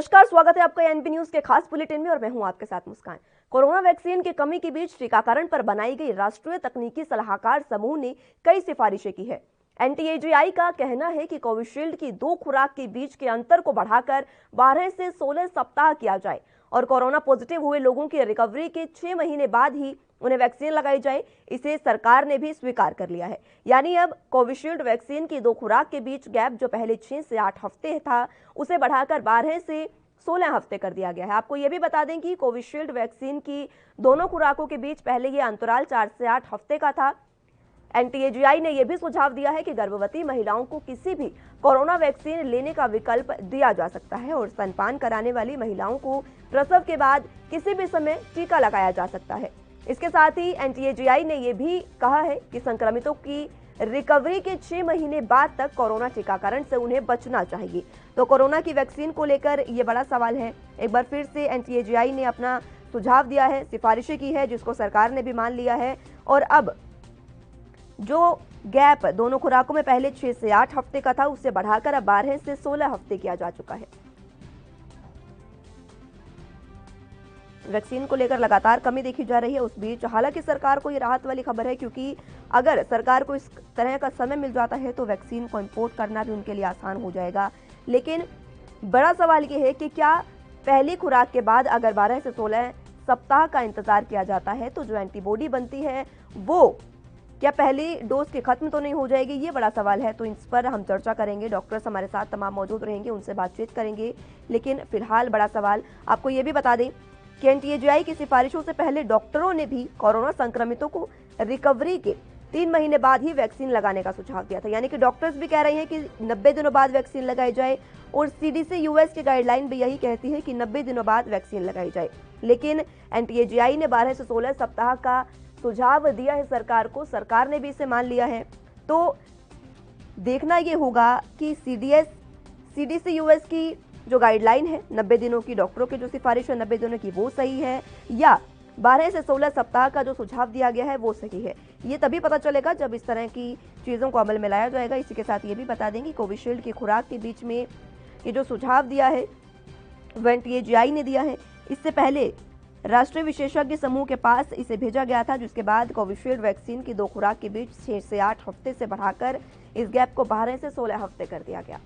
नमस्कार, स्वागत है आपका एनबी न्यूज के खास बुलेटिन में और मैं हूं आपके साथ मुस्कान। कोरोना वैक्सीन की कमी के बीच टीकाकरण पर बनाई गई राष्ट्रीय तकनीकी सलाहकार समूह ने कई सिफारिशें की है। एनटीएजीआई का कहना है कि कोविशील्ड की 2 खुराक के बीच के अंतर को बढ़ाकर 12 से 16 सप्ताह किया जाए और कोरोना पॉजिटिव हुए लोगों की रिकवरी के 6 महीने बाद ही उन्हें वैक्सीन लगाई जाए। इसे सरकार ने भी स्वीकार कर लिया है। यानी अब कोविशील्ड वैक्सीन की 2 खुराक के बीच गैप जो पहले 6 से 8 हफ्ते था, उसे बढ़ाकर 12 से 16 हफ्ते कर दिया गया है। आपको यह भी बता दें कि कोविशील्ड वैक्सीन की दोनों खुराकों के बीच पहले ये अंतराल 4 से 8 हफ्ते का था। एनटीएजीआई ने यह भी सुझाव दिया है कि गर्भवती महिलाओं को किसी भी कोरोना वैक्सीन लेने का विकल्प दिया जा सकता है और स्तनपान कराने वाली महिलाओं को प्रसव के बाद किसी भी समय टीका लगाया जा सकता है। इसके साथ ही एनटीएजीआई ने यह भी कहा है कि संक्रमितों की रिकवरी के 6 महीने बाद तक कोरोना टीकाकरण से उन्हें बचना चाहिए। तो कोरोना की वैक्सीन को लेकर यह बड़ा सवाल है। एक बार फिर से एनटीएजीआई ने अपना सुझाव दिया है, सिफारिशें की है, जिसको सरकार ने भी मान लिया है और अब जो गैप दोनों खुराकों में पहले 6 से 8 हफ्ते का था, उससे बढ़ाकर अब 12 से 16 हफ्ते किया जा चुका है। वैक्सीन को लेकर लगातार कमी देखी जा रही है। उस बीच हालांकि सरकार को ये राहत वाली खबर है, क्योंकि अगर सरकार को इस तरह का समय मिल जाता है तो वैक्सीन को इंपोर्ट करना भी उनके लिए आसान हो जाएगा। लेकिन बड़ा सवाल ये है कि क्या पहली खुराक के बाद अगर 12 से 16 सप्ताह का इंतजार किया जाता है तो जो एंटीबॉडी बनती है वो क्या पहली डोज की खत्म तो नहीं हो जाएगी? ये बड़ा सवाल है। तो इस पर हम चर्चा करेंगे। डॉक्टर्स हमारे साथ तमाम मौजूद रहेंगे, उनसे बातचीत करेंगे। लेकिन फिलहाल बड़ा सवाल आपको ये भी बता दें कि एनटीएजीआई की सिफारिशों से पहले डॉक्टरों ने भी कोरोना संक्रमितों को रिकवरी के 3 महीने बाद ही वैक्सीन लगाने का सुझाव दिया था। यानी कि डॉक्टर्स भी कह रहे हैं कि 90 दिनों बाद वैक्सीन लगाई जाए और सीडीसी यूएस की गाइडलाइन भी यही कहती है कि 90 दिनों बाद वैक्सीन लगाई जाए। लेकिन एनटीएजीआई ने 12 से 16 सप्ताह का सुझाव दिया है सरकार को। सरकार ने भी इसे मान लिया है। तो देखना यह होगा कि सीडीसी यूएस की जो गाइडलाइन है 90 दिनों की, डॉक्टरों की जो सिफारिश है 90 दिनों की, वो सही है या 12 से 16 सप्ताह का जो सुझाव दिया गया है वो सही है। ये तभी पता चलेगा जब इस तरह की चीज़ों को अमल में लाया जाएगा। इसी के साथ ये भी बता देंगे कोविशील्ड की खुराक के बीच में ये जो सुझाव दिया है वो एनटीएजीआई ने दिया है। इससे पहले राष्ट्रीय विशेषज्ञ समूह के पास इसे भेजा गया था, जिसके बाद कोविशील्ड वैक्सीन की 2 खुराक के बीच 6 से 8 हफ्ते से बढ़ाकर इस गैप को 12 से 16 हफ्ते कर दिया गया।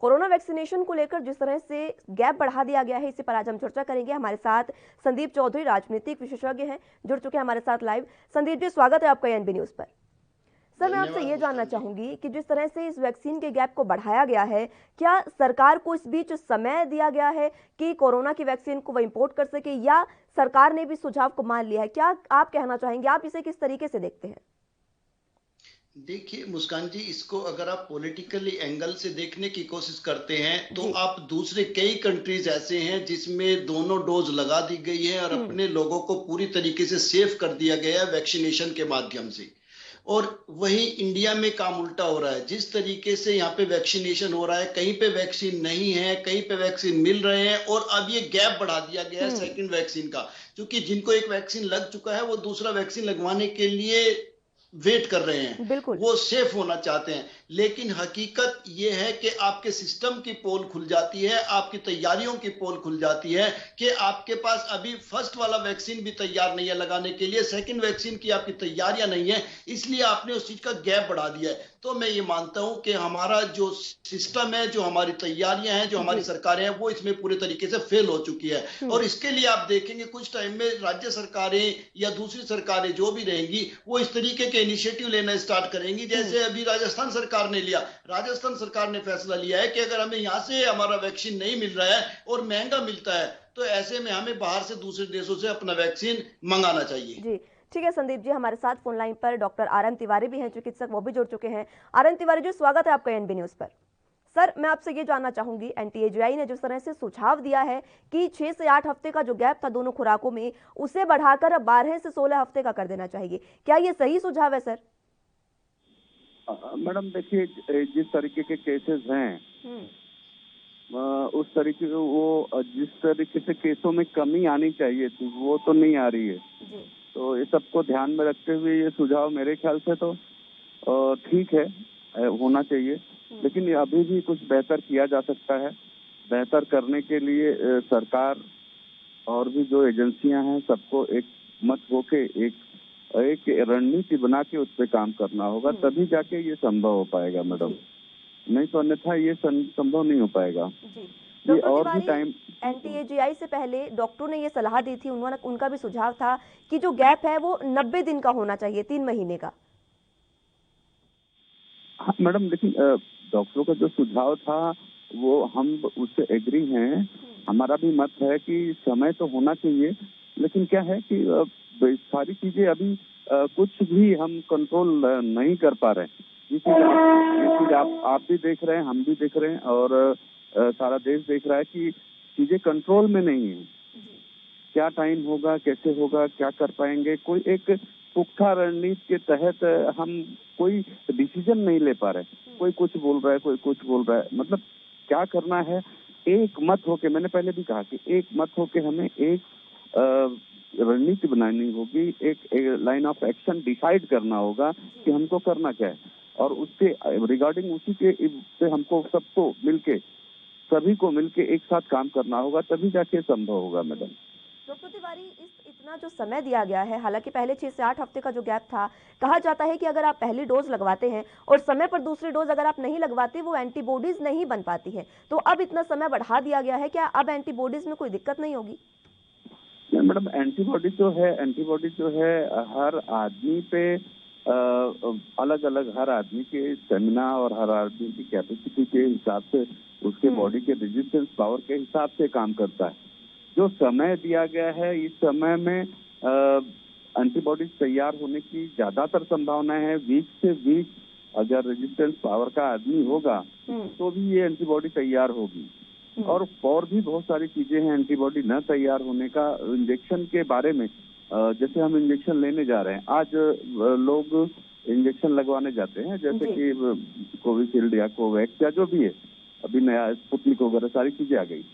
कोरोना वैक्सीनेशन को लेकर जिस तरह से गैप बढ़ा दिया गया है, इसी पर आज हम चर्चा करेंगे। हमारे साथ संदीप चौधरी राजनीतिक विशेषज्ञ हैं, जुड़ चुके हैं हमारे साथ लाइव। संदीप जी, स्वागत है आपका एनबी न्यूज पर। सर, मैं आपसे ये जानना चाहूंगी कि जिस तरह से इस वैक्सीन के गैप को बढ़ाया गया है, क्या सरकार को इस बीच समय दिया गया है कि कोरोना की वैक्सीन को वो इंपोर्ट कर सके या सरकार ने भी सुझाव को मान लिया है? क्या आप कहना चाहेंगे? आप इसे किस तरीके से देखते हैं? देखिए मुस्कान जी, इसको अगर आप पॉलिटिकली एंगल से देखने की कोशिश करते हैं तो आप दूसरे कई कंट्रीज ऐसे हैं जिसमें दोनों डोज लगा दी गई है और अपने लोगों को पूरी तरीके से सेफ कर दिया गया है वैक्सीनेशन के माध्यम से। और वही इंडिया में काम उल्टा हो रहा है। जिस तरीके से यहाँ पे वैक्सीनेशन हो रहा है, कहीं पे वैक्सीन नहीं है, कहीं पे वैक्सीन मिल रहे हैं और अब ये गैप बढ़ा दिया गया है सेकंड वैक्सीन का, क्योंकि जिनको एक वैक्सीन लग चुका है वो दूसरा वैक्सीन लगवाने के लिए वेट कर रहे हैं, वो सेफ होना चाहते हैं। लेकिन हकीकत यह है कि आपके सिस्टम की पोल खुल जाती है, आपकी तैयारियों की पोल खुल जाती है कि आपके पास अभी फर्स्ट वाला वैक्सीन भी तैयार नहीं है लगाने के लिए, सेकंड वैक्सीन की आपकी तैयारियां नहीं है, इसलिए आपने उस चीज का गैप बढ़ा दिया है। तो मैं ये मानता हूं कि हमारा जो सिस्टम है, जो हमारी तैयारियां हैं, जो हमारी सरकारें हैं, वो इसमें पूरे तरीके से फेल हो चुकी है। और इसके लिए आप देखेंगे कुछ टाइम में राज्य सरकारें या दूसरी सरकारें जो भी रहेंगी वो इस तरीके के इनिशिएटिव लेना स्टार्ट करेंगी। जैसे अभी राजस्थान सरकार ने लिया, राजस्थान सरकार ने फैसला लिया है कि अगर हमें यहां से हमारा वैक्सीन नहीं मिल रहा है और महंगा मिलता है तो ऐसे में हमें बाहर से दूसरे देशों से अपना वैक्सीन मंगाना चाहिए। जी ठीक है संदीप जी, हमारे साथ फोन लाइन पर डॉक्टर आरएम तिवारी भी हैं, चिकित्सक, वो भी जुड़ चुके हैं। आरएम तिवारी जी, स्वागत है आपका एनबी न्यूज पर। सर, मैं आपसे ये जानना चाहूंगी, एनटीएजीआई ने जिस तरह से सुझाव दिया है कि 6 से 8 हफ्ते का जो गैप था दोनों खुराकों में, उसे बढ़ाकर अब 12 से 16 हफ्ते का कर देना चाहिए, क्या ये सही सुझाव है सर? मैडम देखिए, जिस तरीके के केसेस हैं, उस तरीके के वो जिस तरीके से केसों में कमी आनी चाहिए थी वो तो नहीं आ रही है। जी। तो ये सबको ध्यान में रखते हुए ये सुझाव मेरे ख्याल से तो ठीक है, होना चाहिए, लेकिन अभी भी कुछ बेहतर किया जा सकता है। बेहतर करने के लिए सरकार और भी जो एजेंसियां हैं सबको एक मत होके एक रणनीति बना के उस पर काम करना होगा, तभी जाके ये संभव हो पाएगा मैडम, नहीं तो अन्यथा ये संभव नहीं हो पाएगा। जी। और भी टाइम NTAGI से पहले डॉक्टरों ने ये सलाह दी थी, उनका भी सुझाव था कि जो गैप है वो 90 दिन का होना चाहिए, 3 महीने का। हाँ मैडम, लेकिन डॉक्टरों का जो सुझाव था वो हम उससे एग्री हैं। हमारा भी मत है कि समय तो होना चाहिए, लेकिन क्या है कि सारी चीजें अभी कुछ भी हम कंट्रोल नहीं कर पा रहे हैं। ये चीज आप भी देख रहे हैं, हम भी देख रहे हैं, और सारा देश देख रहा है कि चीजें कंट्रोल में नहीं है। क्या टाइम होगा, कैसे होगा, क्या कर पाएंगे, कोई एक पुख्ता रणनीति के तहत हम कोई डिसीजन नहीं ले पा रहे। कोई कुछ बोल रहा है, कोई कुछ बोल रहा है, मतलब क्या करना है, एक मत होके, मैंने पहले भी कहा कि एक मत होके हमें एक रणनीति बनानी होगी, एक लाइन ऑफ एक्शन डिसाइड करना होगा कि हमको करना क्या है, और उसके रिगार्डिंग उसी के से हमको सबको मिलके, सभी को मिलके एक साथ काम करना होगा, तभी जाके संभव होगा मैडम। डॉक्टर तिवारी, इतना जो समय दिया गया है, हालांकि पहले 6 से 8 हफ्ते का जो गैप था, कहा जाता है कि अगर आप पहली डोज लगवाते हैं और समय पर दूसरी डोज अगर आप नहीं लगवाते, वो एंटीबॉडीज नहीं बन पाती है। तो अब इतना समय बढ़ा दिया गया है, क्या अब एंटीबॉडीज में कोई दिक्कत नहीं होगी? मैडम, एंटीबॉडी जो है हर आदमी पे अलग अलग, हर आदमी के स्टेमिना और हर आदमी की कैपेसिटी के हिसाब से, उसके बॉडी के रेजिस्टेंस पावर के हिसाब से काम करता है। जो समय दिया गया है, इस समय में एंटीबॉडीज तैयार होने की ज्यादातर संभावना है। वीक से वीक अगर रेजिस्टेंस पावर का आदमी होगा तो भी ये एंटीबॉडी तैयार होगी। और भी बहुत सारी चीजें हैं एंटीबॉडी न तैयार होने का। इंजेक्शन के बारे में, जैसे हम इंजेक्शन लेने जा रहे हैं, आज लोग इंजेक्शन लगवाने जाते हैं, जैसे कि कोविशील्ड या कोवैक्स या जो भी है, अभी नया स्पुतनिक वगैरह सारी चीजें आ गई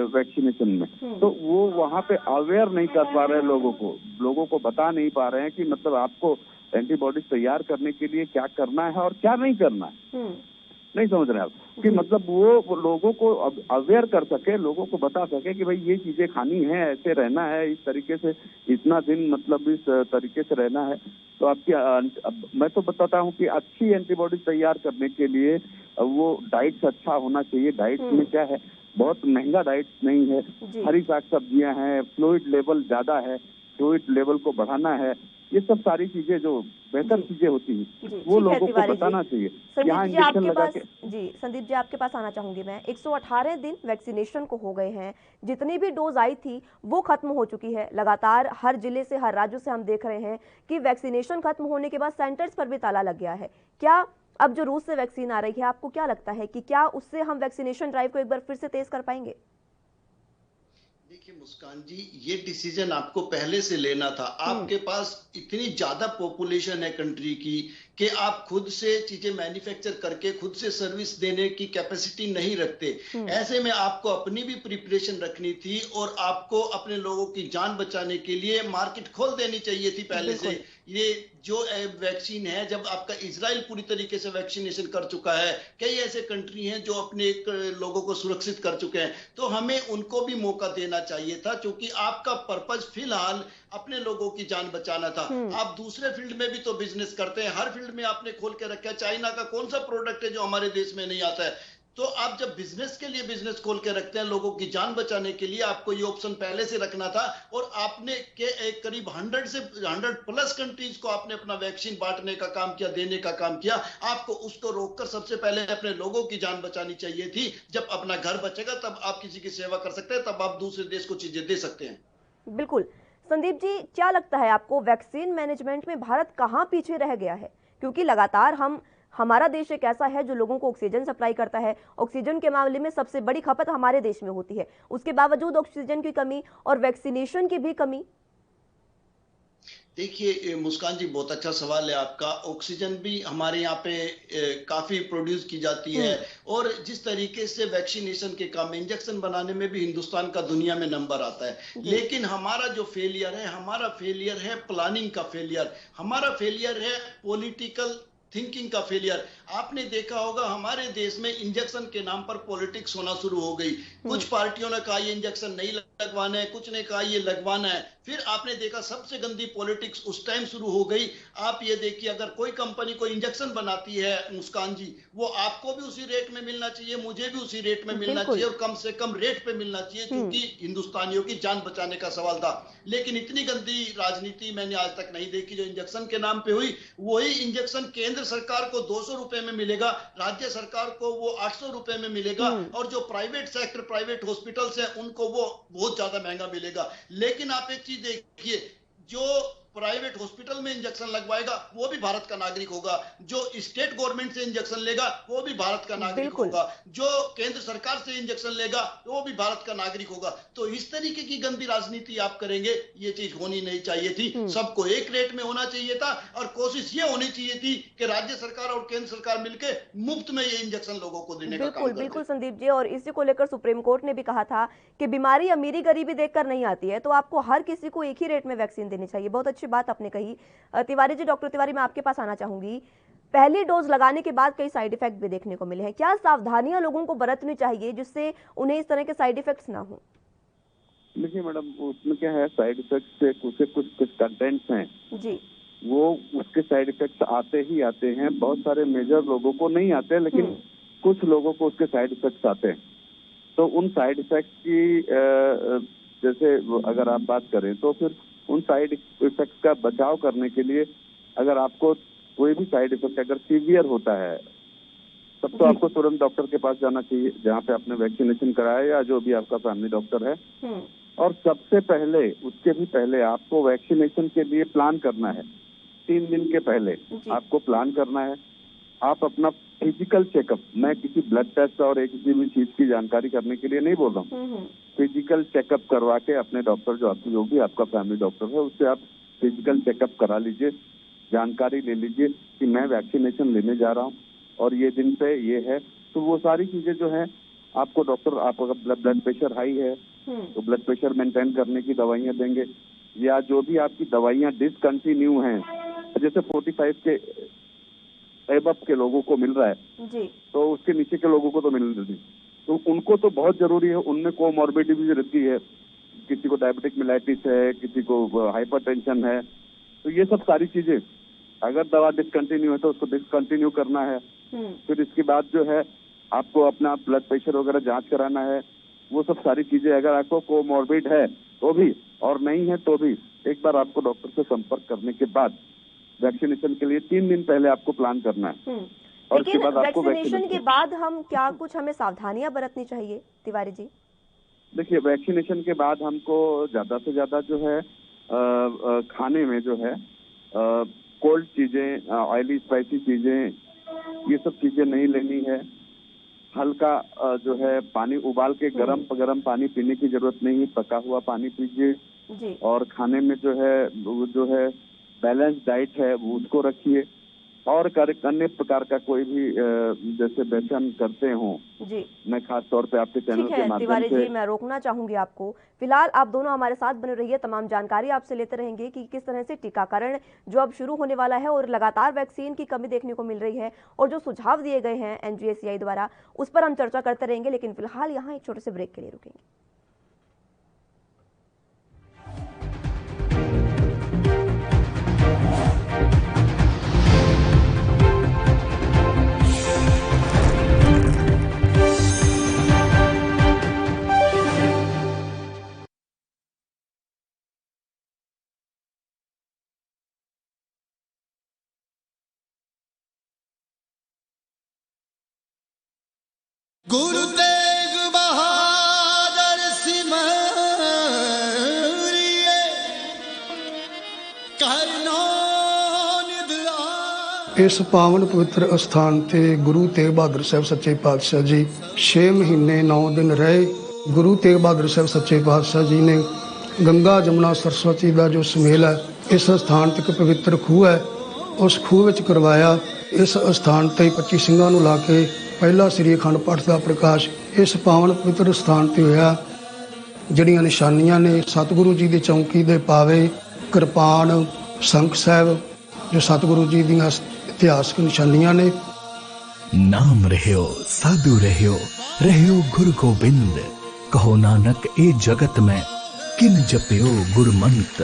वैक्सीनेशन में, तो वो वहाँ पे अवेयर नहीं कर पा रहे हैं लोगों को बता नहीं पा रहे हैं कि मतलब आपको एंटीबॉडीज तैयार करने के लिए क्या करना है और क्या नहीं करना है। नहीं समझ रहे आप कि मतलब वो लोगों को अवेयर कर सके, लोगों को बता सके कि भाई ये चीजें खानी है, ऐसे रहना है, इस तरीके से इतना दिन मतलब इस तरीके से रहना है। तो आपकी मैं तो बताता हूँ कि अच्छी एंटीबॉडी तैयार करने के लिए वो डाइट अच्छा होना चाहिए। डाइट में क्या है, बहुत महंगा डाइट नहीं है, हरी साग सब्जियां हैं, फ्लूइड लेवल ज्यादा है, फ्लूइड लेवल को बढ़ाना है, ये सब सारी चीजें जो बेहतर चीजें होती हैं वो लोगों को बताना चाहिए। यहाँ इंजेक्शन लगा के संदीप जी, आपके पास आना चाहूंगी मैं। 118 दिन वैक्सीनेशन को हो गए हैं, जितनी भी डोज आई थी वो खत्म हो चुकी है। लगातार हर जिले से, हर राज्य से हम देख रहे हैं कि वैक्सीनेशन खत्म होने के बाद सेंटर्स पर भी ताला लग गया है। क्या अब जो रूस से वैक्सीन आ रही है, आपको क्या लगता है कि क्या उससे हम वैक्सीनेशन ड्राइव को एक बार फिर से तेज कर पाएंगे? देखिए मुस्कान जी, ये डिसीजन आपको पहले से लेना था। आपके पास इतनी ज्यादा पॉपुलेशन है कंट्री की कि आप खुद से चीजें मैन्युफैक्चर करके खुद से सर्विस देने की कैपेसिटी नहीं रखते। ऐसे में आपको अपनी भी प्रिपरेशन रखनी थी और आपको अपने लोगों की जान बचाने के लिए मार्केट खोल देनी चाहिए थी पहले से। ये जो वैक्सीन है, जब आपका इजराइल पूरी तरीके से वैक्सीनेशन कर चुका है, कई ऐसे कंट्री हैं जो अपने लोगों को सुरक्षित कर चुके हैं, तो हमें उनको भी मौका देना चाहिए था, क्योंकि आपका पर्पज फिलहाल अपने लोगों की जान बचाना था। आप दूसरे फील्ड में भी तो बिजनेस करते हैं, हर फील्ड में आपने खोल के रखा है। चाइना का कौन सा प्रोडक्ट है जो हमारे देश में नहीं आता है? तो आप जब बिजनेस के लिए बिजनेस खोल के रखते हैं, लोगों की जान बचाने के लिए, आपको ये ऑप्शन पहले से रखना था। और आपने के एक करीब 100 से 100+ कंट्रीज को आपने अपना वैक्सीन बांटने का काम किया, देने का काम किया। आपको उसको रोककर सबसे पहले अपने लोगों की जान बचानी चाहिए थी। जब अपना घर बचेगा तब आप किसी की सेवा कर सकते हैं, तब आप दूसरे देश को चीजें दे सकते हैं। बिल्कुल। संदीप जी, क्या लगता है आपको, वैक्सीन मैनेजमेंट में भारत कहां पीछे रह गया है? क्योंकि लगातार हमारा देश एक ऐसा है जो लोगों को ऑक्सीजन सप्लाई करता है। ऑक्सीजन के मामले में सबसे बड़ी खपत हमारे देश में होती है, उसके बावजूद ऑक्सीजन की कमी और वैक्सीनेशन की भी कमी। देखिए मुस्कान जी, बहुत अच्छा सवाल है आपका। ऑक्सीजन भी हमारे यहाँ पे काफी प्रोड्यूस की जाती है, और जिस तरीके से वैक्सीनेशन के काम में इंजेक्शन बनाने में भी हिंदुस्तान का दुनिया में नंबर आता है। लेकिन हमारा जो फेलियर है, हमारा फेलियर है प्लानिंग का फेलियर, हमारा फेलियर है पॉलिटिकल थिंकिंग का फेलियर। आपने देखा होगा हमारे देश में इंजेक्शन के नाम पर पॉलिटिक्स होना शुरू हो गई। कुछ पार्टियों ने कहा ये इंजेक्शन नहीं लगवाना है, कुछ ने कहा ये लगवाना है। फिर आपने देखा सबसे गंदी पॉलिटिक्स उस टाइम शुरू हो गई। आप ये देखिए, अगर कोई कंपनी कोई इंजेक्शन बनाती है मुस्कान जी, वो आपको भी उसी रेट में मिलना चाहिए, मुझे भी उसी रेट में मिलना चाहिए, और कम से कम रेट पे मिलना चाहिए, क्योंकि हिंदुस्तानियों की जान बचाने का सवाल था। लेकिन इतनी गंदी राजनीति मैंने आज तक नहीं देखी जो इंजेक्शन के नाम पे हुई। वही इंजेक्शन केंद्र सरकार को 200 रुपए में मिलेगा, राज्य सरकार को वो 800 रुपए में मिलेगा, और जो प्राइवेट सेक्टर, प्राइवेट हॉस्पिटल्स हैं, उनको वो बहुत ज्यादा महंगा मिलेगा। लेकिन आप एक चीज देखिए, जो प्राइवेट हॉस्पिटल में इंजेक्शन लगवाएगा वो भी भारत का नागरिक होगा, जो स्टेट गवर्नमेंट से इंजेक्शन लेगा वो भी भारत का नागरिक होगा, जो केंद्र सरकार से इंजेक्शन लेगा वो भी भारत का नागरिक होगा। तो इस तरीके की गंदी राजनीति आप करेंगे, ये चीज होनी नहीं चाहिए थी। सबको एक रेट में होना चाहिए था, और कोशिश ये होनी चाहिए थी कि राज्य सरकार और केंद्र सरकार मिलकर मुफ्त में ये इंजेक्शन लोगों को देने का काम करते। बिल्कुल संदीप जी, और इसी को लेकर सुप्रीम कोर्ट ने भी कहा था कि बीमारी अमीरी गरीबी देखकर नहीं आती है, तो आपको हर किसी को एक ही रेट में वैक्सीन देनी चाहिए। बहुत अच्छी बात आपने कही। तिवारी जी, डॉक्टर तिवारी, मैं आपके पास आना चाहूंगी। पहली डोज लगाने के बाद कई साइड इफेक्ट भी देखने को मिले हैं। क्या सावधानियां लोगों को बरतनी चाहिए जिससे उन्हें इस तरह के साइड इफेक्ट्स ना हो? देखिए मैडम, उसमें क्या है, साइड इफेक्ट से कुछ कंटेंट्स हैं जी, वो उसके साइड इफेक्ट्स आते ही आते हैं। बहुत सारे मेजर लोगों को नहीं आते, लेकिन कुछ लोगों को उसके साइड इफेक्ट्स आते हैं। तो उन साइड इफेक्ट्स की जैसे अगर आप बात करें, तो फिर उन साइड इफेक्ट्स का बचाव करने के लिए अगर आपको कोई भी साइड इफेक्ट अगर सीवियर होता है, तब तो आपको तुरंत डॉक्टर के पास जाना चाहिए जहाँ पे आपने वैक्सीनेशन कराया, या जो भी आपका फैमिली डॉक्टर है। और सबसे पहले, उसके भी पहले आपको वैक्सीनेशन के लिए प्लान करना है। 3 दिन के पहले आपको प्लान करना है। आप अपना फिजिकल चेकअप, मैं किसी ब्लड टेस्ट और एक किसी भी चीज की जानकारी करने के लिए नहीं बोल रहा हूँ, फिजिकल चेकअप करवा के अपने डॉक्टर, जो भी आपका फैमिली डॉक्टर है, उससे आप फिजिकल चेकअप करा लीजिए, जानकारी ले लीजिए कि मैं वैक्सीनेशन लेने जा रहा हूँ और ये दिन पे ये है। तो वो सारी चीजें जो है आपको डॉक्टर, आपका ब्लड प्रेशर हाई है तो ब्लड प्रेशर मेंटेन करने की दवाइयाँ देंगे, या जो भी आपकी दवाइयाँ डिसकंटिन्यू हैं, जैसे 45 के एबव के लोगों को मिल रहा है जी, तो उसके नीचे के लोगों को तो मिल नहीं, तो उनको तो बहुत जरूरी है। उनमें कोमॉर्बिडिटी रहती है, किसी को डायबिटिक मेलाइटिस है, किसी को हाइपरटेंशन है, तो ये सब सारी चीजें अगर दवा डिसकंटिन्यू है तो उसको डिसकंटिन्यू करना है। फिर इसके बाद जो है आपको अपना ब्लड प्रेशर वगैरह जांच कराना है। वो सब सारी चीजें अगर आपको कोमॉर्बिड है तो भी, और नहीं है तो भी, एक बार आपको डॉक्टर से संपर्क करने के बाद वैक्सीनेशन के लिए 3 दिन पहले आपको प्लान करना है। और लेकिन वैक्सीनेशन के बाद हम क्या कुछ हमें सावधानियां बरतनी चाहिए तिवारी जी? देखिए, वैक्सीनेशन के बाद हमको ज्यादा से ज्यादा जो है खाने में जो है कोल्ड चीजें, ऑयली स्पाइसी चीजें, ये सब चीजें नहीं लेनी है। हल्का जो है पानी उबाल के गरम पानी पीने की जरूरत नहीं, पका हुआ पानी पीजिए। और खाने में जो है बैलेंस डाइट है वो उसको रखिए। और अन्य प्रकार का कोई भी जैसे व्यसन करते हो जी, मैं खास तौर पे आपके चैनल के माध्यम से। तिवारी जी, मैं रोकना चाहूंगी आपको। फिलहाल आप दोनों हमारे साथ बने रहिए, तमाम जानकारी आपसे लेते रहेंगे कि किस तरह से टीकाकरण जो अब शुरू होने वाला है और लगातार वैक्सीन की कमी देखने को मिल रही है, और जो सुझाव दिए गए हैं NGACI द्वारा, उस पर हम चर्चा करते रहेंगे। लेकिन फिलहाल यहाँ एक छोटे से ब्रेक के लिए रुकेंगे। गुरु तेग बहादुर सिमरिए करनो निधि। इस पावन पवित्र स्थान ते गुरु तेग बहादुर साहब सच्चे पातशाह जी 6 महीने 9 दिन रहे। गुरु तेग बहादुर साहब सच्चे पातशाह जी ने गंगा जमुना सरस्वती का जो सुमेल है इस स्थान ਤੇ ਇੱਕ ਪਵਿੱਤਰ ਖੂਹ ਹੈ, ਉਸ ਖੂਹ ਵਿੱਚ ਕਰਵਾਇਆ। ਇਸ ਸਥਾਨ ਤੇ 25 ਸਿੰਘਾਂ ਨੂੰ ਲਾ ਕੇ ਪਹਿਲਾ ਸ੍ਰੀ ਅਖੰਡ ਪਾਠ ਦਾ ਪ੍ਰਕਾਸ਼ ਇਸ ਪਾਵਨ ਪਵਿੱਤਰ ਸਥਾਨ ਤੇ ਹੋਇਆ। ਜਿਹੜੀਆਂ ਨਿਸ਼ਾਨੀਆਂ ਨੇ ਸਤਿਗੁਰੂ ਜੀ ਦੀ ਚੌਂਕੀ ਦੇ ਪਾਵੇ, ਕਿਰਪਾਨ, ਸੰਖ ਸਾਹਿਬ, ਜੋ ਸਤਿਗੁਰੂ ਜੀ ਦੀਆਂ ਇਤਿਹਾਸਕ ਨਿਸ਼ਾਨੀਆਂ ਨੇ। नाम रहियो साधु रहियो गुरु गोबिंद, कहो नानक ए जगत में किन जपियो गुरमंत।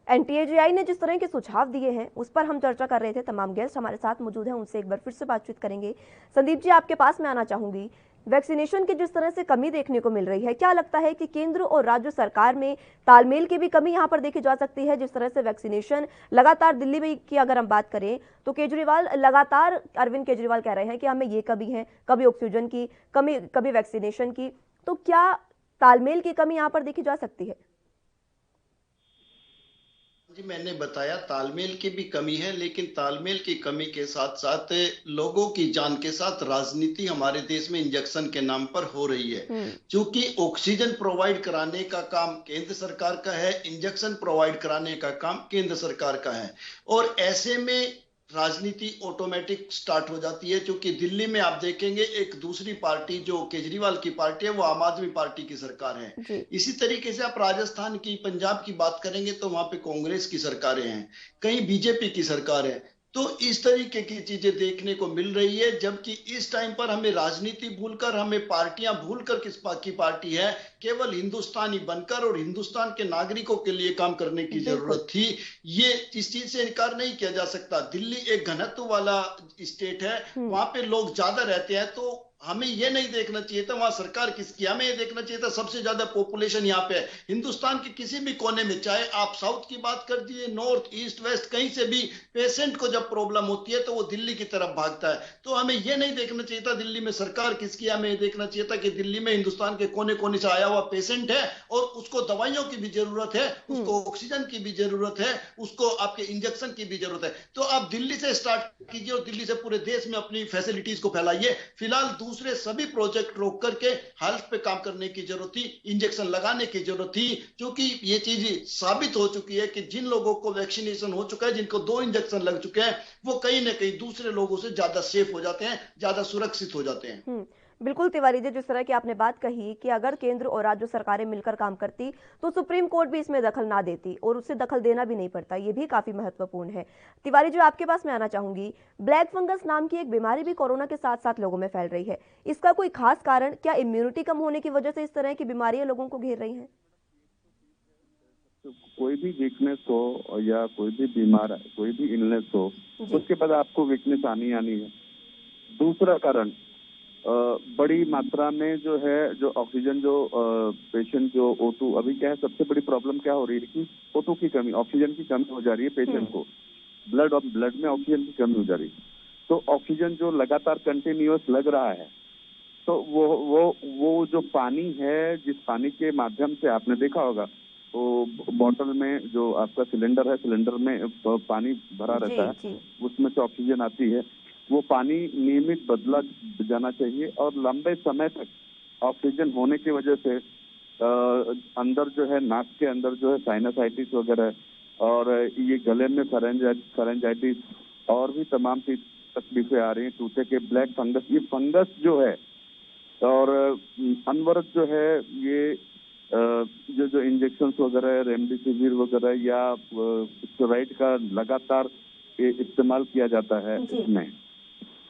एनटीएजीआई ने जिस तरह के सुझाव दिए हैं उस पर हम चर्चा कर रहे थे। तमाम गेस्ट हमारे साथ मौजूद हैं, उनसे एक बार फिर से बातचीत करेंगे। संदीप जी, आपके पास मैं आना चाहूंगी। वैक्सीनेशन की जिस तरह से कमी देखने को मिल रही है, क्या लगता है कि केंद्र और राज्य सरकार में तालमेल की भी कमी यहां पर देखी जा सकती है? जिस तरह से वैक्सीनेशन लगातार दिल्ली में की अगर हम बात करें तो केजरीवाल लगातार, अरविंद केजरीवाल कह रहे हैं कि हमें ये कमी है, कभी ऑक्सीजन की कमी, कभी वैक्सीनेशन की, तो क्या तालमेल की कमी यहां पर देखी जा सकती है? जी, मैंने बताया तालमेल की भी कमी है, लेकिन तालमेल की कमी के साथ साथ लोगों की जान के साथ राजनीति हमारे देश में इंजेक्शन के नाम पर हो रही है। क्योंकि ऑक्सीजन प्रोवाइड कराने का काम केंद्र सरकार का है, इंजेक्शन प्रोवाइड कराने का काम केंद्र सरकार का है, और ऐसे में राजनीति ऑटोमेटिक स्टार्ट हो जाती है। क्योंकि दिल्ली में आप देखेंगे एक दूसरी पार्टी जो केजरीवाल की पार्टी है वो आम आदमी पार्टी की सरकार है। इसी तरीके से आप राजस्थान की, पंजाब की बात करेंगे तो वहां पे कांग्रेस की सरकारें हैं, कहीं बीजेपी की सरकार है। तो इस तरीके की चीजें देखने को मिल रही है, जबकि इस टाइम पर हमें राजनीति भूलकर, हमें पार्टियां भूलकर किस की पार्टी है, केवल हिंदुस्तानी बनकर और हिंदुस्तान के नागरिकों के लिए काम करने की जरूरत थी। ये इस चीज से इनकार नहीं किया जा सकता। दिल्ली एक घनत्व वाला स्टेट है, वहां पे लोग ज्यादा रहते हैं, तो हमें यह नहीं देखना चाहिए था वहां सरकार किसकी, हमें यह देखना चाहिए था सबसे ज्यादा पॉपुलेशन यहाँ पे है हिंदुस्तान के किसी भी कोने में, चाहे आप साउथ की बात कर दिए, नॉर्थ, ईस्ट, वेस्ट, कहीं से भी पेशेंट को जब प्रॉब्लम होती है तो वो दिल्ली की तरफ भागता है। तो हमें यह नहीं देखना चाहिए था दिल्ली में सरकार किसकी, हमें यह देखना चाहिए था कि दिल्ली में हिंदुस्तान के कोने कोने से आया हुआ पेशेंट है और उसको दवाइयों की भी जरूरत है, उसको ऑक्सीजन की भी जरूरत है, उसको आपके इंजेक्शन की भी जरूरत है। तो आप दिल्ली से स्टार्ट कीजिए और दिल्ली से पूरे देश में अपनी फैसिलिटीज को फैलाइए। फिलहाल दूसरे सभी प्रोजेक्ट रोक करके हेल्थ पे काम करने की जरूरत थी, इंजेक्शन लगाने की जरूरत थी, क्योंकि ये चीज साबित हो चुकी है कि जिन लोगों को वैक्सीनेशन हो चुका है, जिनको 2 इंजेक्शन लग चुके हैं, वो कहीं ना कहीं दूसरे लोगों से ज्यादा सेफ हो जाते हैं, ज्यादा सुरक्षित हो जाते हैं। बिल्कुल तिवारी जी, जिस तरह की आपने बात कही कि अगर केंद्र और राज्य सरकारें मिलकर काम करती तो सुप्रीम कोर्ट भी इसमें दखल ना देती और उससे दखल देना भी नहीं पड़ता, ये भी काफी महत्वपूर्ण है। तिवारी जी, आपके पास मैं आना चाहूंगी। ब्लैक फंगस नाम की एक बीमारी भी कोरोना के साथ साथ लोगों में फैल रही है, इसका कोई खास कारण, क्या इम्यूनिटी कम होने की वजह से इस तरह की बीमारियां लोगों को घेर रही हैं? कोई भी वीकनेस हो या कोई भी बीमार, कोई भी इलनेस हो, उसके बाद आपको वीकनेस आनी है। दूसरा कारण, बड़ी मात्रा में जो है, जो ऑक्सीजन, जो पेशेंट जो O2, अभी क्या है सबसे बड़ी प्रॉब्लम क्या हो रही है कि O2 की कमी, ऑक्सीजन की कमी हो जा रही है पेशेंट को, ब्लड में ऑक्सीजन की कमी हो जा रही है। तो ऑक्सीजन जो लगातार कंटिन्यूअस लग रहा है, तो वो जो पानी है, जिस पानी के माध्यम से आपने देखा होगा तो बॉटल में जो आपका सिलेंडर है, सिलेंडर में पानी भरा रहता है, उसमें से ऑक्सीजन आती है, वो पानी नियमित बदला जाना चाहिए। और लंबे समय तक ऑक्सीजन होने की वजह से अंदर जो है, नाक के अंदर जो है साइनसाइटिस वगैरह, और ये गले में फेरेंजाइटिस और भी तमाम तकलीफें आ रही हैं, टूथे के ब्लैक फंगस, ये फंगस जो है, और अनवरत जो है ये जो इंजेक्शन वगैरह, रेमडेसिविर वगैरह या स्टेरॉइड का लगातार इस्तेमाल किया जाता है इसमें,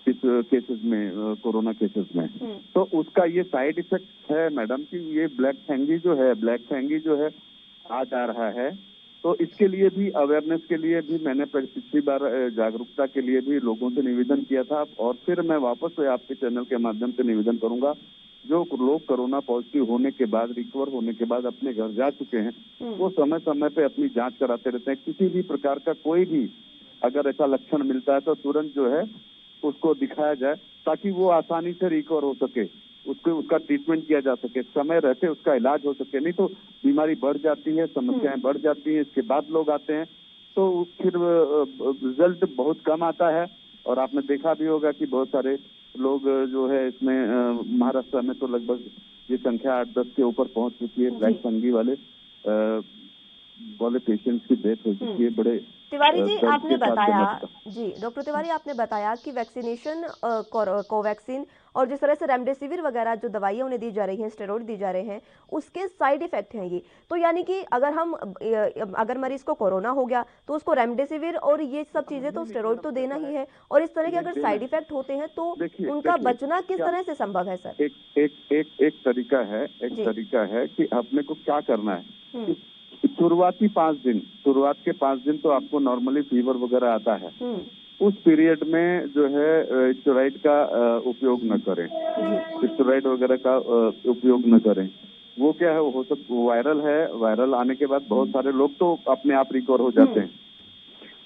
इस केसेस में, कोरोना केसेस में, तो उसका ये साइड इफेक्ट है मैडम कि ये ब्लैक फंगी जो है आ जा रहा है। तो इसके लिए भी, अवेयरनेस के लिए भी मैंने पिछली बार जागरूकता के लिए भी लोगों से निवेदन किया था, और फिर मैं वापस से आपके चैनल के माध्यम से निवेदन करूंगा, जो लोग कोरोना पॉजिटिव होने के बाद, रिकवर होने के बाद अपने घर जा चुके हैं, वो समय समय पे अपनी जांच कराते रहते हैं। किसी भी प्रकार का कोई भी अगर ऐसा लक्षण मिलता है तो तुरंत जो है उसको दिखाया जाए, ताकि वो आसानी से रिकवर हो सके। उसको उसका ट्रीटमेंट किया जा सके, समय रहते उसका इलाज हो सके। नहीं तो बीमारी बढ़ जाती है, समस्याएं बढ़ जाती हैं, इसके बाद लोग आते हैं तो फिर रिजल्ट बहुत कम आता है। और आपने देखा भी होगा कि बहुत सारे लोग जो है इसमें महाराष्ट्र में तो लगभग ये संख्या 8-10 के ऊपर पहुंच चुकी है, ब्लैक फंगी वाले पेशेंट्स की डेथ हो चुकी है। बड़े तिवारी जी आपने बताया, जी डॉक्टर तिवारी आपने बताया कि वैक्सीनेशन कोवैक्सीन और जिस तरह से रेमडेसिविर वगैरह जो दवाइयां उन्हें दी जा रही हैं, स्टेरॉइड दी जा रहे हैं, उसके साइड इफेक्ट हैं ये। तो यानी कि अगर मरीज को कोरोना हो गया तो उसको रेमडेसिविर और ये सब चीजें तो स्टेरॉइड तो देना ही है, और इस तरह के अगर साइड इफेक्ट होते हैं तो उनका बचना किस तरह से संभव है सर? एक तरीका है कि अपने को क्या करना है। शुरुआत के 5 दिन तो आपको नॉर्मली फीवर वगैरह आता है, उस पीरियड में जो है स्टेरॉइड का उपयोग न करें, स्टेरॉइड वगैरह का उपयोग न करें। वो क्या है, हो सकता वायरल है, वायरल आने के बाद बहुत सारे लोग तो अपने आप रिकवर हो जाते हैं।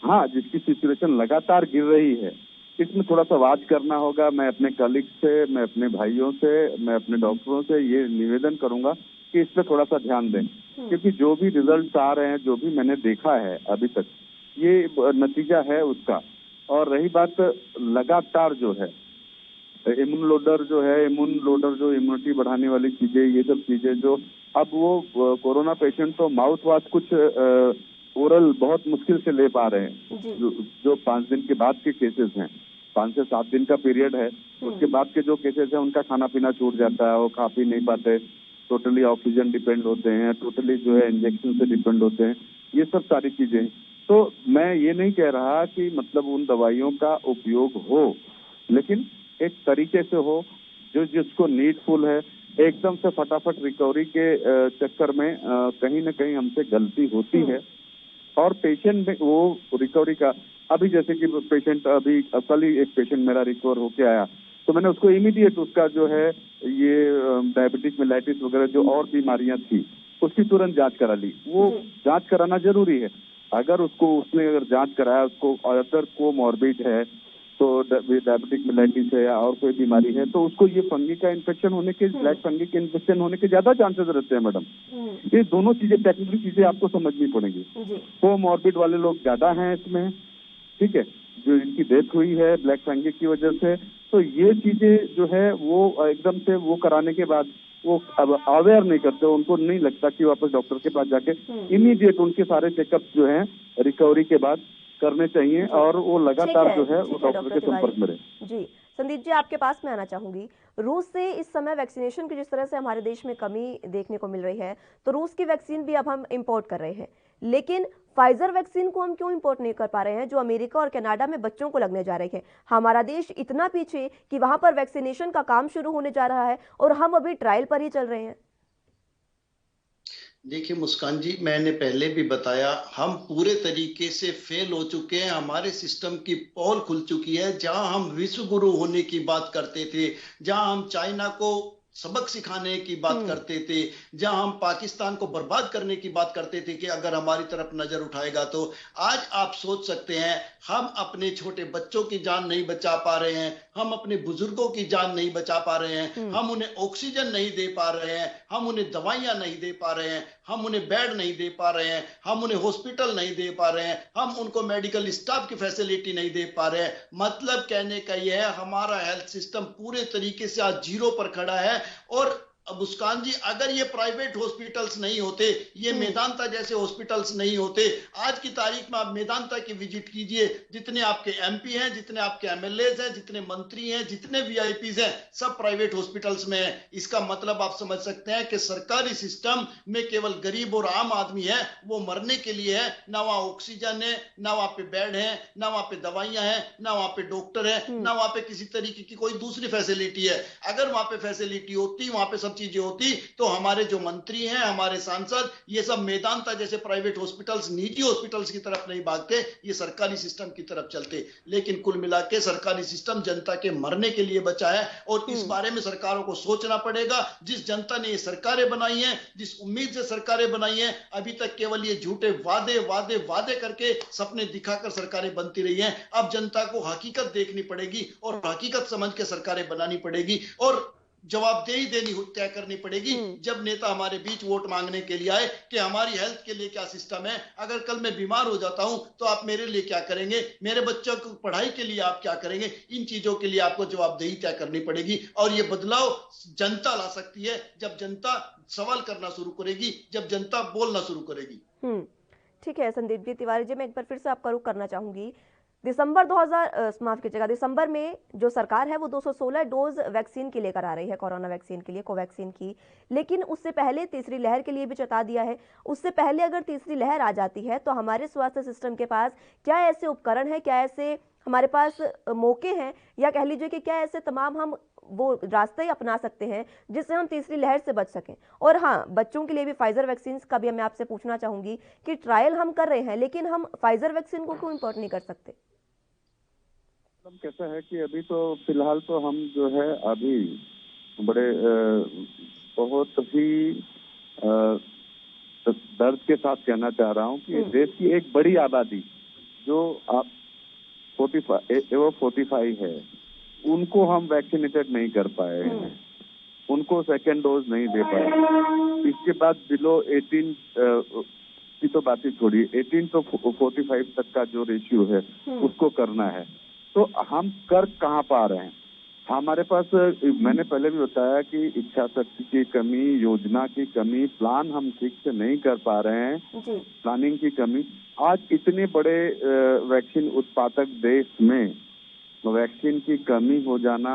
हाँ, जिसकी सिचुएशन लगातार गिर रही है, इसमें थोड़ा सा वाच करना होगा। मैं अपने कलीग से, मैं अपने भाइयों से, मैं अपने डॉक्टरों से ये निवेदन करूंगा कि इस पे थोड़ा सा ध्यान दें, क्योंकि जो भी रिजल्ट आ रहे हैं, जो भी मैंने देखा है अभी तक, ये नतीजा है उसका। और रही बात लगातार जो है इम्यून लोडर जो इम्यूनिटी बढ़ाने वाली चीजें, ये सब चीजें जो अब वो कोरोना पेशेंट तो माउथ वॉश कुछ ओरल बहुत मुश्किल से ले पा रहे हैं। जो 5 दिन के बाद के केसेस हैं, 5 से 7 दिन का पीरियड है, उसके बाद के जो केसेस हैं उनका खाना पीना छूट जाता है, वो खा पी नहीं पाते, टोटली ऑक्सीजन डिपेंड होते हैं, टोटली जो है इंजेक्शन से डिपेंड होते हैं, ये सब सारी चीजें। तो मैं ये नहीं कह रहा कि मतलब उन दवाइयों का उपयोग हो, लेकिन एक तरीके से हो जो जिसको नीडफुल है। एकदम से फटाफट रिकवरी के चक्कर में कहीं ना कहीं हमसे गलती होती है, और पेशेंट में वो रिकवरी का, अभी जैसे कि पेशेंट अभी कल ही एक पेशेंट मेरा रिकवर होके आया, तो मैंने उसको इमीडिएट उसका जो है ये डायबिटिक मेलाइटिस वगैरह जो और बीमारियां थी उसकी तुरंत जांच करा ली। वो जांच कराना जरूरी है। अगर उसने जांच कराया, उसको अदर कोमॉर्बिड है, तो डायबिटिक मेलाइटिस है या और कोई बीमारी है, तो उसको ये फंगी का इन्फेक्शन होने के, ब्लैक फंगी के इन्फेक्शन होने के ज्यादा चांसेस रहते हैं मैडम। ये दोनों चीजें, टेक्निकल चीजें आपको समझनी पड़ेंगी। कोमॉर्बिड वाले लोग ज्यादा हैं इसमें, ठीक है, जो इनकी डेथ हुई है ब्लैक फंगी की वजह से। तो ये चीजें जो है वो एकदम से वो कराने के बाद वो अब अवेयर नहीं करते, उनको नहीं लगता कि वापस डॉक्टर के पास जाके इमीडिएट उनके सारे चेकअप जो है रिकवरी के बाद करने चाहिए, और वो लगातार जो है वो डॉक्टर के संपर्क में रहे। जी संदीप जी, आपके पास में आना चाहूंगी। रूस से इस समय वैक्सीनेशन की जिस तरह से हमारे देश में कमी देखने को मिल रही है, तो रूस की वैक्सीन भी अब हम इंपोर्ट कर रहे हैं, लेकिन फाइजर वैक्सीन को हम क्यों इंपोर्ट नहीं कर पा रहे हैं, जो अमेरिका और कनाडा में बच्चों को लगने जा रही है? हमारा देश इतना पीछे कि वहां पर वैक्सीनेशन का काम शुरू होने जा रहा है और हम अभी ट्रायल पर ही चल रहे हैं। देखिए मुस्कान जी, मैंने पहले भी बताया, हम पूरे तरीके से फेल हो चुके हैं। हमारे सिस्टम की पोल खुल चुकी है। जहां हम विश्व गुरु होने की बात करते थे, जहां हम चाइना को सबक सिखाने की बात करते थे, जहां हम पाकिस्तान को बर्बाद करने की बात करते थे कि अगर हमारी तरफ नजर उठाएगा तो, आज आप सोच सकते हैं हम अपने छोटे बच्चों की जान नहीं बचा पा रहे हैं, हम अपने बुजुर्गों की जान नहीं बचा पा रहे हैं, हम उन्हें ऑक्सीजन नहीं दे पा रहे हैं, हम उन्हें दवाइयां नहीं दे पा रहे हैं, हम उन्हें बेड नहीं दे पा रहे हैं, हम उन्हें हॉस्पिटल नहीं दे पा रहे हैं, हम उनको मेडिकल स्टाफ की फैसिलिटी नहीं दे पा रहे हैं। मतलब कहने का यह है, हमारा हेल्थ सिस्टम पूरे तरीके से आज जीरो पर खड़ा है। और मुस्कान जी, अगर ये प्राइवेट हॉस्पिटल्स नहीं होते, ये मेदांता जैसे हॉस्पिटल्स नहीं होते, आज की तारीख में आप मेदांता की विजिट कीजिए, जितने आपके एमपी हैं, जितने आपके एमएलएज हैं, जितने मंत्री हैं, जितने वीआईपीज हैं, सब प्राइवेट हॉस्पिटल्स में हैं। इसका मतलब आप समझ सकते हैं कि सरकारी सिस्टम में केवल गरीब और आम आदमी है, वो मरने के लिए है। ना वहां ऑक्सीजन है, ना वहां पे बेड है, ना वहां पे दवाइयां हैं, ना वहां पे डॉक्टर है, ना वहां पे किसी तरीके की कोई दूसरी फैसिलिटी है। अगर वहां पे फैसिलिटी होती, वहां पे सब चीजें होती, तो हमारे जो मंत्री हैं, हमारे सांसद, ये सब मेदांता जैसे प्राइवेट हॉस्पिटल्स, निजी हॉस्पिटल्स की तरफ नहीं भागते, ये सरकारी सिस्टम की तरफ चलते। लेकिन कुल मिला के सरकारी सिस्टम जनता के मरने के लिए बचा है, और इस बारे में सरकारों को सोचना पड़ेगा। जिस जनता ने ये सरकारें बनाई हैं, जिस उम्मीद से सरकारें बनाई हैं, अभी तक केवल ये झूठे वादे वादे वादे करके, सपने दिखाकर सरकारें बनती रही हैं। अब जनता को हकीकत देखनी पड़ेगी और हकीकत समझ के सरकारें बनानी पड़ेगी। और जवाबदेही तय करनी पड़ेगी। जब नेता हमारे बीच वोट मांगने के लिए आए कि हमारी हेल्थ के लिए क्या सिस्टम है, अगर कल मैं बीमार हो जाता हूं तो आप मेरे लिए क्या करेंगे, मेरे बच्चों को पढ़ाई के लिए आप क्या करेंगे, इन चीजों के लिए आपको जवाबदेही तय करनी पड़ेगी। और ये बदलाव जनता ला सकती है जब जनता सवाल करना शुरू करेगी, जब जनता बोलना शुरू करेगी। ठीक है संदीप जी तिवारी जी, मैं एक बार फिर से आपका रुख करना चाहूंगी। दिसंबर में जो सरकार है वो 216 डोज वैक्सीन की लेकर आ रही है, कोरोना वैक्सीन के लिए, कोवैक्सीन की। लेकिन उससे पहले तीसरी लहर के लिए भी चेता दिया है। उससे पहले अगर तीसरी लहर आ जाती है तो हमारे स्वास्थ्य सिस्टम के पास क्या ऐसे उपकरण है, क्या ऐसे हमारे पास मौके हैं, या कह लीजिए कि क्या ऐसे तमाम हम वो रास्ते अपना सकते हैं जिससे हम तीसरी लहर से बच सकें। और हाँ, बच्चों के लिए भी फाइजर वैक्सीन का भी मैं आपसे पूछना चाहूंगी कि ट्रायल हम कर रहे हैं, लेकिन हम फाइजर वैक्सीन को क्यों इंपोर्ट नहीं कर सकते? कैसा है कि अभी तो फिलहाल तो हम जो है अभी बड़े बहुत ही दर्द के साथ कहना चाह रहा हूँ कि देश की एक बड़ी आबादी जो आप 45 है, उनको हम वैक्सीनेटेड नहीं कर पाए, उनको सेकेंड डोज नहीं दे पाए। इसके बाद बिलो 18 की तो बात ही छोड़िए, 18 तो 45 तक का जो रेशियो है उसको करना है। तो हम कर कहाँ पा रहे हैं? हमारे पास, मैंने पहले भी बताया कि इच्छा शक्ति की कमी, योजना की कमी, प्लान हम ठीक से नहीं कर पा रहे हैं, प्लानिंग की कमी। आज इतने बड़े वैक्सीन उत्पादक देश में वैक्सीन की कमी हो जाना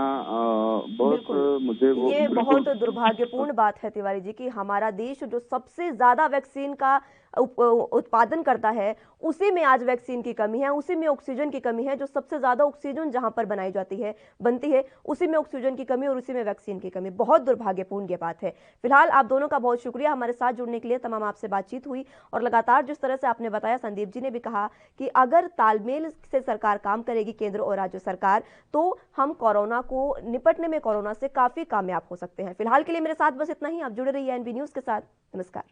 बहुत मुझे वो ये बहुत दुर्भाग्यपूर्ण बात है तिवारी जी कि हमारा देश जो सबसे ज्यादा वैक्सीन का उत्पादन करता है उसी में आज वैक्सीन की कमी है, उसी में ऑक्सीजन की कमी है। जो सबसे ज्यादा ऑक्सीजन जहां पर बनती है उसी में ऑक्सीजन की कमी और उसी में वैक्सीन की कमी। बहुत दुर्भाग्यपूर्ण ये बात है। फिलहाल आप दोनों का बहुत शुक्रिया हमारे साथ जुड़ने के लिए। तमाम आपसे बातचीत हुई और लगातार जिस तरह से आपने बताया, संदीप जी ने भी कहा कि अगर तालमेल से सरकार काम करेगी, केंद्र और राज्य सरकार, तो हम कोरोना को निपटने में कोरोना से काफी कामयाब हो सकते हैं। फिलहाल के लिए मेरे साथ बस इतना ही। आप जुड़े रहिए एनबी न्यूज के साथ। नमस्कार।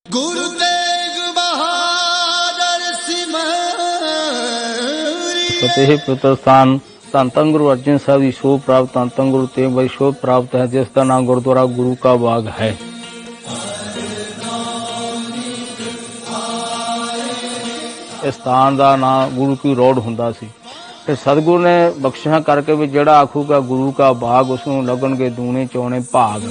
गुरु तेग बहादुर फतेह प्रतिष्ठान ਧੰਨ ਧੰਨ ਗੁਰੂ अर्जुन साहब की शोभ प्राप्त ਧੰਨ ਧੰਨ गुरु तेग बहादुर शोभ प्राप्त है, जिसका नाम गुरुद्वारा गुरु का बाग है। इस स्थान का नाम गुरु की रोड हुंदा सी ते सतगुरु ने बख्शिशां करके भी जेड़ा आखूगा गुरु का बाग, उसनूं लगणगे दूने चौने भाग।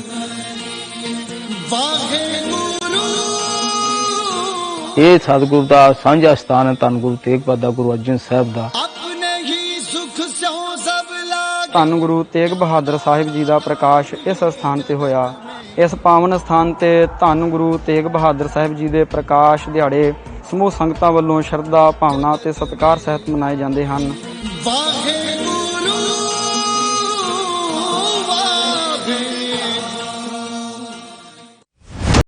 ये सतगुरु का सांझा स्थान है धन गुरु तेग बहादुर गुरु अर्जुन साहब का। ਧੰਨ ਗੁਰੂ ਤੇਗ ਬਹਾਦਰ ਸਾਹਿਬ ਜੀ ਦਾ ਪ੍ਰਕਾਸ਼ ਇਸ ਸਥਾਨ ਤੇ ਹੋਇਆ। ਇਸ ਪਾਵਨ ਸਥਾਨ ਤੇ ਧੰਨ ਗੁਰੂ ਤੇਗ ਬਹਾਦਰ ਸਾਹਿਬ ਜੀ ਦੇ ਪ੍ਰਕਾਸ਼ ਦਿਹਾੜੇ ਸਮੂਹ ਸੰਗਤਾਂ ਵੱਲੋਂ ਸ਼ਰਧਾ ਭਾਵਨਾ ਤੇ ਸਤਿਕਾਰ ਸਹਿਤ ਮਨਾਏ ਜਾਂਦੇ ਹਨ।